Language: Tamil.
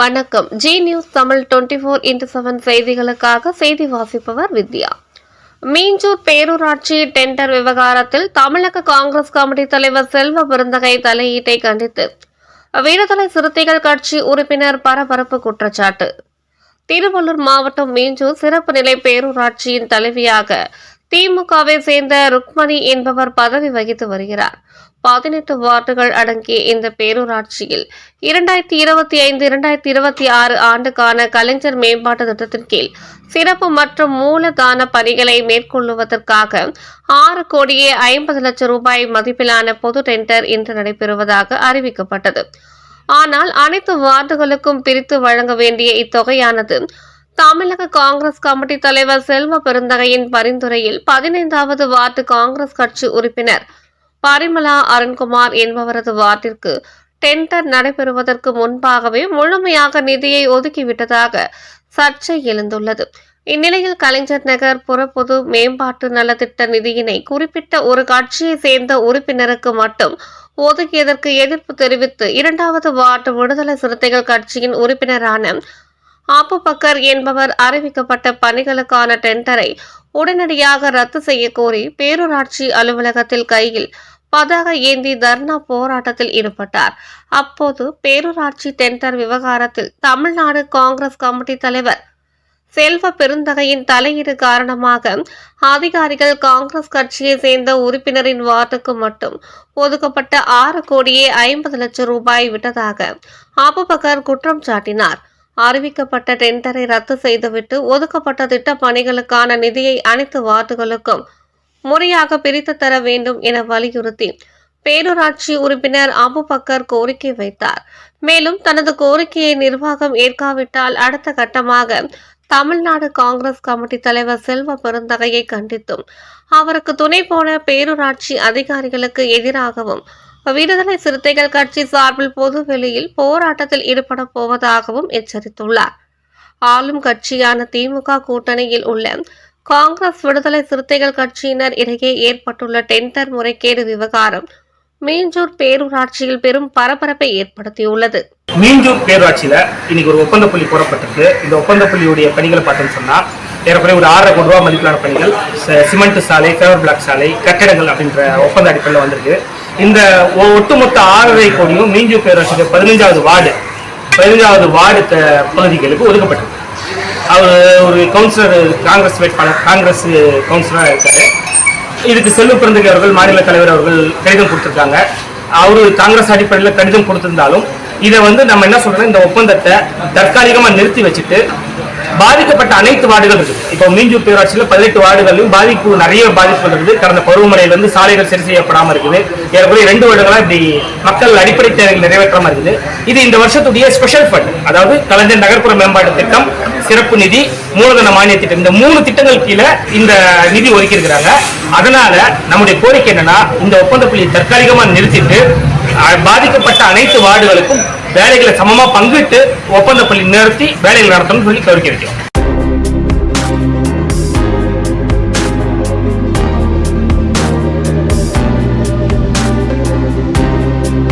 வணக்கம். ஜி நியூஸ் தமிழ் 24x7 செய்திகளுக்காக செய்தி வாசிப்பவர் வித்யா. மீஞ்சூர் பேரூராட்சி டெண்டர் விவகாரத்தில் தமிழக காங்கிரஸ் கமிட்டி தலைவர் செல்வ பெருந்தகை தலையீட்டை கண்டித்து விடுதலை சிறுத்தைகள் கட்சி உறுப்பினர் பரபரப்பு குற்றச்சாட்டு. திருவள்ளூர் மாவட்டம் மீஞ்சூர் சிறப்பு நிலை பேரூராட்சியின் தலைவியாக திமுகவை சேர்ந்த ருக்மணி என்பவர் பதவி வகித்து வருகிறார். 18 வார்டுகள் அடங்கிய இந்த பேரூராட்சியில் 2025-2026 ஆண்டுக்கான கலைஞர் மேம்பாட்டு திட்டத்தின் கீழ் சிறப்பு மற்றும் மூலதான பணிகளை மேற்கொள்வதற்காக 6 கோடியே 50 லட்சம் ரூபாய் மதிப்பிலான பொது டெண்டர் இன்று நடைபெறுவதாக அறிவிக்கப்பட்டது. ஆனால் அனைத்து வார்டுகளுக்கும் பிரித்து வழங்க வேண்டிய இத்தொகையானது தமிழக காங்கிரஸ் கமிட்டி தலைவர் செல்வ பெருந்தகையின் பரிந்துரையில் 15வது வார்டு காங்கிரஸ் கட்சி உறுப்பினர் பரிமலா அருண்குமார் என்பவரது வார்டிற்கு டெண்டர் நடைபெறுவதற்கு முன்பாகவே முழுமையாக நிதியை ஒதுக்கிவிட்டதாக சர்ச்சை எழுந்துள்ளது. இந்நிலையில் கலைஞர் நகர் புறப்பொது மேம்பாட்டு நலத்திட்ட நிதியினை குறிப்பிட்ட ஒரு கட்சியை சேர்ந்த உறுப்பினருக்கு மட்டும் ஒதுக்கியதற்கு எதிர்ப்பு தெரிவித்து 2வது வார்டு விடுதலை சிறுத்தைகள் கட்சியின் உறுப்பினரான அபுபக்கர் என்பவர் அறிவிக்கப்பட்ட பணிகளுக்கான டெண்டரை உடனடியாக ரத்து செய்ய கோரி பேரூராட்சி அலுவலகத்தில் கையில் பதாகை ஏந்தி தர்ணா போராட்டத்தில் ஈடுபட்டார். அப்போது பேரூராட்சி டெண்டர் விவகாரத்தில் தமிழ்நாடு காங்கிரஸ் கமிட்டி தலைவர் செல்வ பெருந்தகையின் தலையீடு காரணமாக அதிகாரிகள் காங்கிரஸ் கட்சியை சேர்ந்த உறுப்பினரின் வார்டுக்கு மட்டும் ஒதுக்கப்பட்ட 6 கோடியே 50 லட்சம் ரூபாய் விட்டதாக அபுபக்கர் குற்றம் சாட்டினார். அறிவிக்கப்பட்ட டெண்டரை ரத்து செய்துவிட்டு ஒதுக்கப்பட்ட திட்ட பணிகளுக்கான நிதியை அனைத்து வார்டுகளுக்கும் முறையாக பிரித்து தர வேண்டும் என வலியுறுத்தி பேரூராட்சி உறுப்பினர் அபுபக்கர் கோரிக்கை வைத்தார். மேலும் தனது கோரிக்கையை நிர்வாகம் ஏற்காவிட்டால் அடுத்த கட்டமாக தமிழ்நாடு காங்கிரஸ் கமிட்டி தலைவர் செல்வ பெருந்தகையை கண்டித்தும் அவருக்கு துணை போன பேரூராட்சி அதிகாரிகளுக்கு எதிராகவும் விடுதலை சிறுத்தைகள் கட்சி சார்பில் பொது வெளியில் போராட்டத்தில் ஈடுபட போவதாகவும் எச்சரித்துள்ளார். ஆளும் கட்சியான திமுக கூட்டணியில் உள்ள காங்கிரஸ் விடுதலை சிறுத்தைகள் கட்சியினர் இடையே ஏற்பட்டுள்ள டெண்டர் முறைகேடு விவகாரம் மீஞ்சூர் பேரூராட்சியில் பெரும் பரபரப்பை ஏற்படுத்தியுள்ளது. மீஞ்சூர் பேரூராட்சியில இன்னைக்கு ஒரு ஒப்பந்த புள்ளி போடப்பட்டிருக்கு. இந்த ஒப்பந்த புள்ளியுடைய பணிகளை பார்த்தோம்னு சொன்னா ஏறக்குறைய ஒரு 6.5 கோடி ரூபாய் மதிப்பிலான பணிகள், சிமெண்ட் சாலை, ஃபேவர் பிளாக் சாலை, கட்டிடங்கள் அப்படின்ற ஒப்பந்த அடிப்படையில் வந்திருக்கு. இந்த ஒட்டுமொத்த 6.5 கோடியும் மீஞ்சூர் பேரூராட்சிக்கு 15வது வார்டு பகுதிகளுக்கு ஒதுக்கப்பட்டிருக்கு. அவர் ஒரு கவுன்சிலர், காங்கிரஸ் வேட்பாளர், காங்கிரஸ் கவுன்சிலராக இருக்காரு. இதுக்கு செல்வ பெருந்தகை அவர்கள், மாநில தலைவர் அவர்கள் கடிதம் கொடுத்திருக்காங்க. அவரு காங்கிரஸ் அடிப்படையில் கடிதம் கொடுத்திருந்தாலும் இதை நம்ம என்ன சொல்றோம், இந்த ஒப்பந்தத்தை தற்காலிகமா நிறுத்தி வச்சுட்டு பாதிக்கப்பட்ட அனைத்து வார்டுகள் இருக்கு. இப்போ மீஞ்சூர் பேரூராட்சியில் 18 வார்டுகளிலும் நிறைய பாதிப்புகள் இருக்குது. கடந்த பருவமழையிலிருந்து சாலைகள் சரி செய்யப்படாம இருக்குது. ஏறக்குறைய 2 வருடங்களா இப்படி மக்கள் அடிப்படை தேவைகள் நிறைவேற்றாம இருக்குது. இது இந்த வருஷத்துடைய ஸ்பெஷல் ஃபண்ட், அதாவது கலைஞர் நகர்ப்புற மேம்பாட்டு திட்டம், சிறப்பு நிதி, மூலதன மானிய திட்டம், இந்த 3 திட்டங்கள் கீழே இந்த நிதி ஒதுக்கி இருக்கிறாங்க. அதனால நம்முடைய கோரிக்கை என்னன்னா, இந்த ஒப்பந்த புள்ளியை தற்காலிகமா நிறுத்திட்டு பாதிக்கப்பட்ட அனைத்து வார்டுகளுக்கும் வேலைகளை சமமா பங்கிட்டு ஒப்பந்த புள்ளி நிறுத்தி வேலைகள் நடத்தணும்னு சொல்லி கோரிக்கை வைக்கிறோம்.